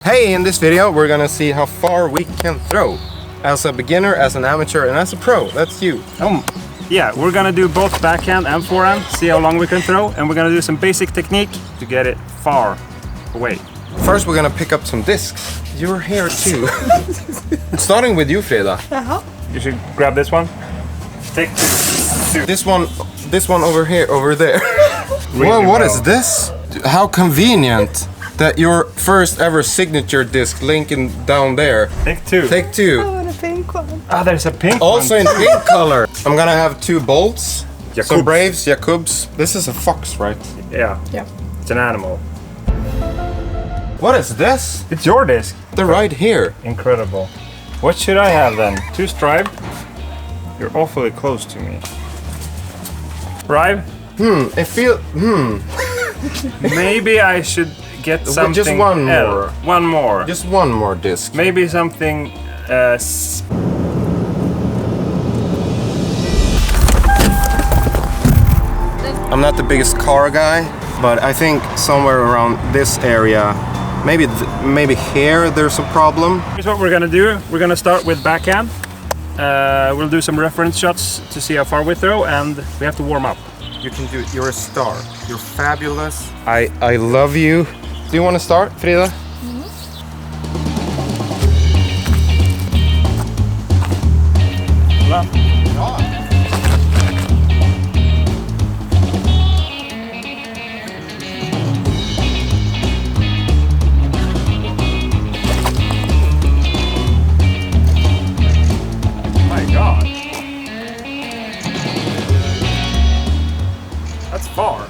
Hey, in this video we're gonna see how far we can throw. As a beginner, as an amateur, and as a pro. That's you. Yeah, we're gonna do both backhand and forehand, see how long we can throw, and we're gonna do some basic technique to get it far away. First we're gonna pick up some discs. You're here too. Starting with you, Frida. You should grab this one. Take two. This one over here, over there. Well, what is this? How convenient that your first ever signature disc linking down there. Take two. Take two. I want a pink one. Ah, there's a pink Also one. in pink color. I'm gonna have two bolts. Jakobs. Some Braves, Jakobs. This is a fox, right? Yeah. Yeah. It's an animal. What is this? It's your disc. They're right here. Incredible. What should I have then? Two stripe. You're awfully close to me. Rive? I feel. Maybe I should get something Just one more. One more. Just one more disc. Maybe something. I'm not the biggest car guy, but I think somewhere around this area, maybe here there's a problem. Here's what we're gonna do. We're gonna start with backhand. We'll do some reference shots to see how far we throw, and we have to warm up. You can do it. You're a star. You're fabulous. I love you. Do you want to start, Frida? My God. That's far.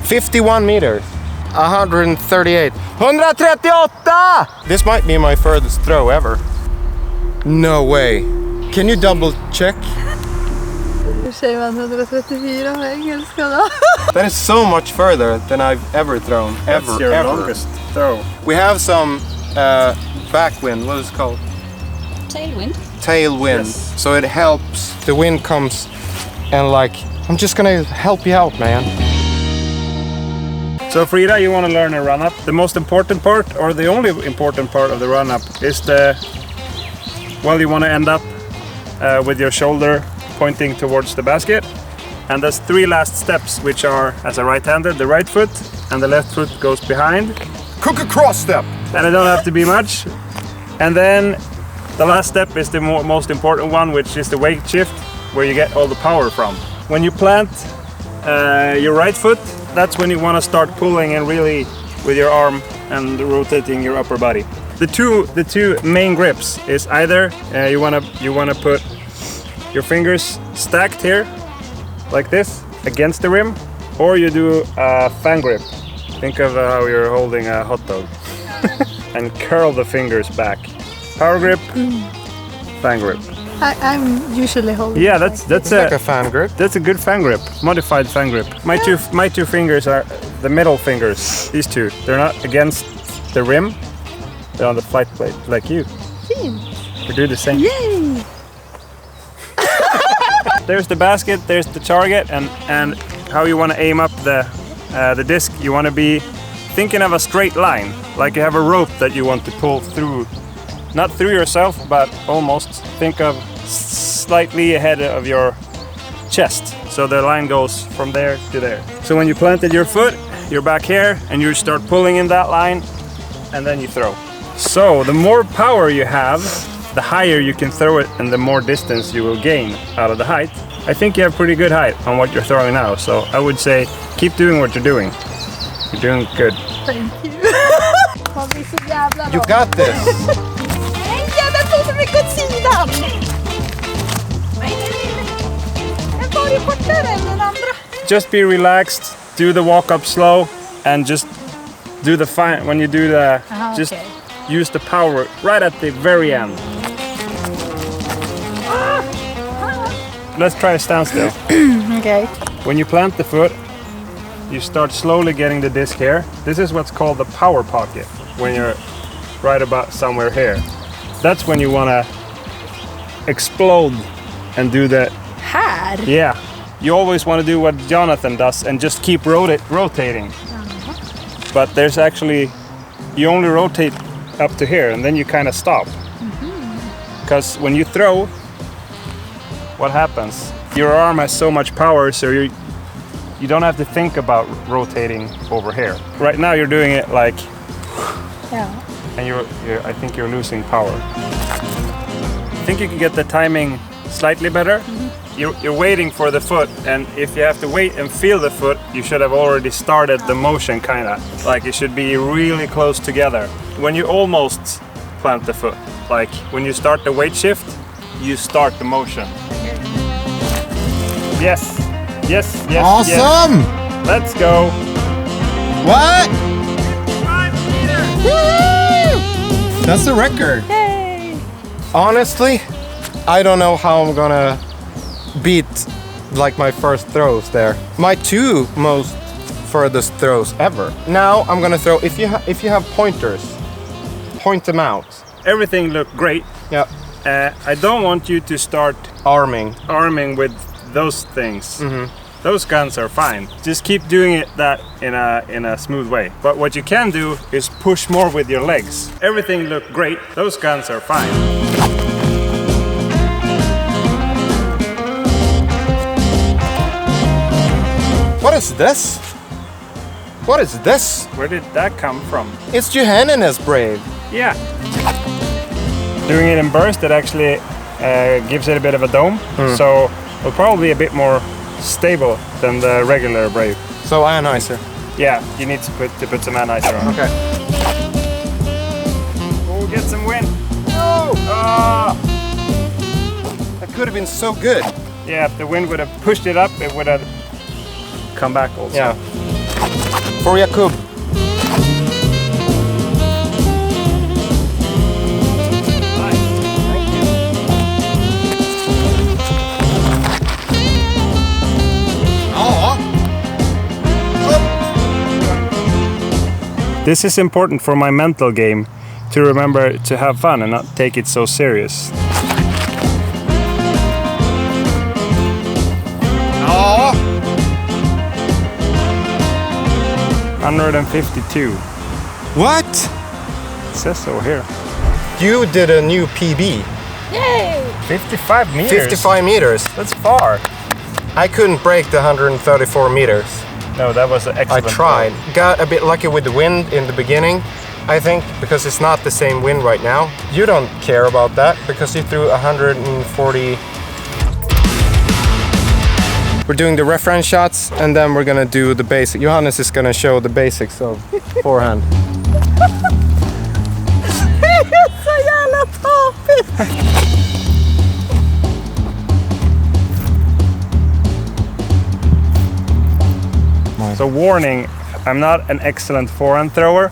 51 meters. 138. 138! This might be my furthest throw ever. No way. Can you double check? Hur säger man 134 på engelska då? That is so much further than I've ever thrown. That's your ever. longest throw. We have some backwind. What is it called? Tailwind. Tailwind. Yes. So it helps. The wind comes and I'm just gonna help you out, man. So Frida, you want to learn a run-up. The most important part, or the only important part of the run-up, is you want to end up with your shoulder pointing towards the basket. And there's three last steps, which are, as a right-hander, the right foot and the left foot goes behind. Cook a cross step. And it don't have to be much. And then the last step is the most important one, which is the weight shift, where you get all the power from. When you plant your right foot, that's when you want to start pulling and really with your arm and rotating your upper body. The two main grips is either you wanna put your fingers stacked here like this against the rim, or you do a fan grip. Think of how you're holding a hot dog and curl the fingers back. Power grip, fan grip. I'm usually holding. Yeah, that's Like a fan grip. That's a good fan grip, modified fan grip. My two fingers are the middle fingers. These two, they're not against the rim. They're on the flight plate, like you. We do the same. Yay! There's the basket, there's the target, and how you want to aim up the disc. You want to be thinking of a straight line, like you have a rope that you want to pull through. Not through yourself, but almost. Think of slightly ahead of your chest. So the line goes from there to there. So when you planted your foot, you're back here, and you start pulling in that line, and then you throw. So the more power you have, the higher you can throw it, and the more distance you will gain out of the height. I think you have pretty good height on what you're throwing now, so I would say keep doing what you're doing. You're doing good. Thank you. Man blir så jävla You lång. got this. Nej, den tog så mycket åt sidan! Den var ju kortare än den andra. Just be relaxed, do the walk up slow, and just do the fine when you do the just okay. use the power right at the very end. Let's try a standstill. Okay. When you plant the foot, you start slowly getting the disc here. This is what's called the power pocket. When you're right about somewhere here, that's when you want to explode and do that. Här? Yeah, you always want to do what Jonathan does and just keep rotating. But there's actually you only rotate up to here and then you kind of stop. Because when you throw, what happens? Your arm has so much power, so you don't have to think about rotating over here. Right now you're doing it like, Yeah. and I think you're losing power. I think you can get the timing slightly better. You're waiting for the foot, and if you have to wait and feel the foot, you should have already started the motion, kind of. Like it should be really close together. When you almost plant the foot, like when you start the weight shift, you start the motion. Yes, yes, yes, Awesome! yes. Let's go. What? 5 meters. Woo! That's the record. Yay! Honestly, I don't know how I'm gonna beat like my first throws there. My 2 most furthest throws ever. Now I'm gonna throw. If you have pointers, point them out. Everything looked great. Yeah. I don't want you to start Arming. with those things. Those guns are fine. Just keep doing it that in a smooth way. But what you can do is push more with your legs. Everything looked great. Those guns are fine. What is this? What is this? Where did that come from? It's Johannes brave. Yeah. Doing it in burst, it actually gives it a bit of a dome. So it'll probably be a bit more stable than the regular brave. So ionizer. Yeah, you need to put some anhyzer on. Okay. Oh, get some wind. Oh! Ah! That could have been so good. Yeah, if the wind would have pushed it up, it would have come back also. Yeah. For Jakub. Nice. Thank you. This is important for my mental game, to remember to have fun and not take it so serious. Oh! 152. What? It says so here. You did a new PB. Yay! 55 meters. 55 meters. That's far. I couldn't break the 134 meters. No, that was an I excellent. tried. Got a bit lucky with the wind in the beginning, I think, because it's not the same wind right now. You don't care about that because you threw 140. We're doing the reference shots and then we're gonna do the basic. Johannes is gonna show the basics of forehand. Så jävla tappigt! So warning, I'm not an excellent forehand thrower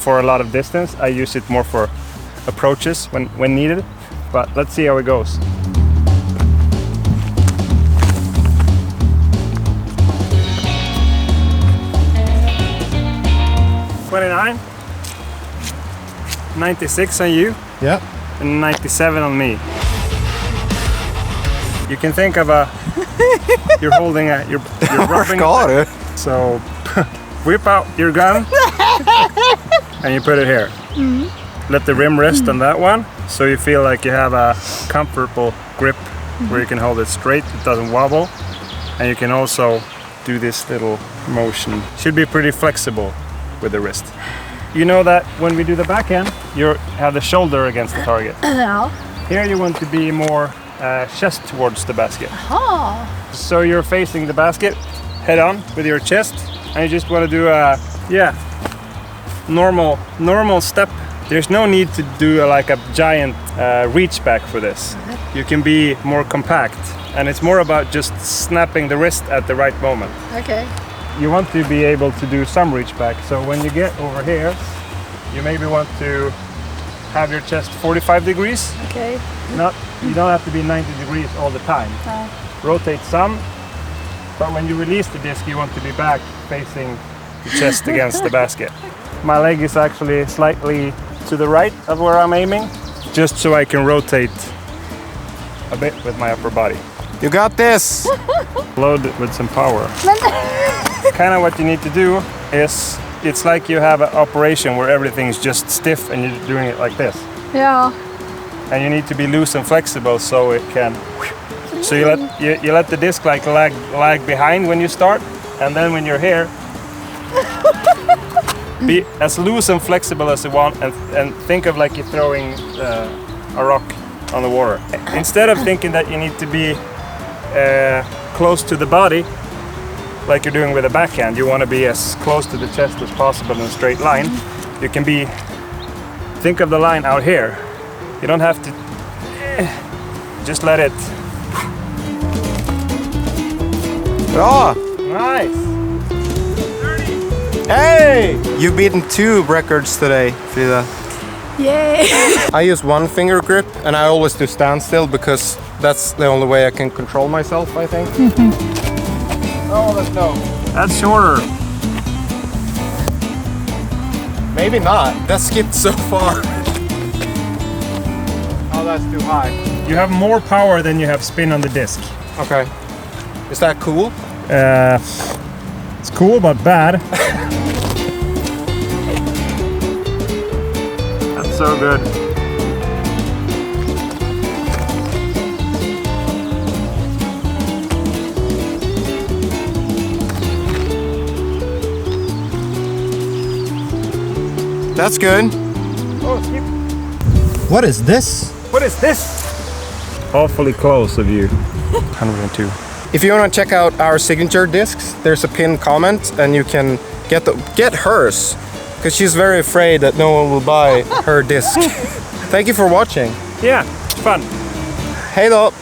for a lot of distance. I use it more for approaches when needed, but let's see how it goes. $29, 96 on you, Yeah. and 97 on me. You can think of a, you're holding a, you're rubbing. Got it. So whip out your gun and you put it here. Let the rim rest on that one, so you feel like you have a comfortable grip where you can hold it straight, it doesn't wobble, and you can also do this little motion. Should be pretty flexible with the wrist. You know that when we do the backhand, you have the shoulder against the target. Ja. Here you want to be more chest towards the basket. Jaha. So you're facing the basket head on with your chest, and you just want to do a normal step. There's no need to do like a giant reach back for this. You can be more compact, and it's more about just snapping the wrist at the right moment. Okej. You want to be able to do some reach back, so when you get over here, you maybe want to have your chest 45 degrees. Okej. You don't have to be 90 degrees all the time. Ja. Rotate some, but when you release the disc, you want to be back facing the chest against the basket. My leg is actually slightly to the right of where I'm aiming, just so I can rotate a bit with my upper body. You got this. Load it with some power. Kind of what you need to do is it's like you have an operation where everything's just stiff and you're doing it like this. Ja. And you need to be loose and flexible so it can. So you let the disc like lag behind when you start, and then when you're here, be as loose and flexible as you want, and think of like you're throwing a rock on the water. Instead of thinking that you need to be close to the body, like you're doing with a backhand, you want to be as close to the chest as possible in a straight line. You can be, think of the line out here. You don't have to, just let it. Bra! Nice! Hey! You've beaten 2 records today, Frida. Yay! I use one finger grip and I always do standstill because that's the only way I can control myself, I think. Oh, let's go. That's shorter. Maybe not. That skipped so far. Oh, that's too high. You have more power than you have spin on the disc. Okay. Is that cool? It's cool but bad. That's so good. That's good. Oh, skip. What is this? What is this? Awfully close of you. 102. If you want to check out our signature discs, there's a pinned comment and you can get hers because she's very afraid that no one will buy her disc. Thank you for watching. Yeah, it's fun. Hej då!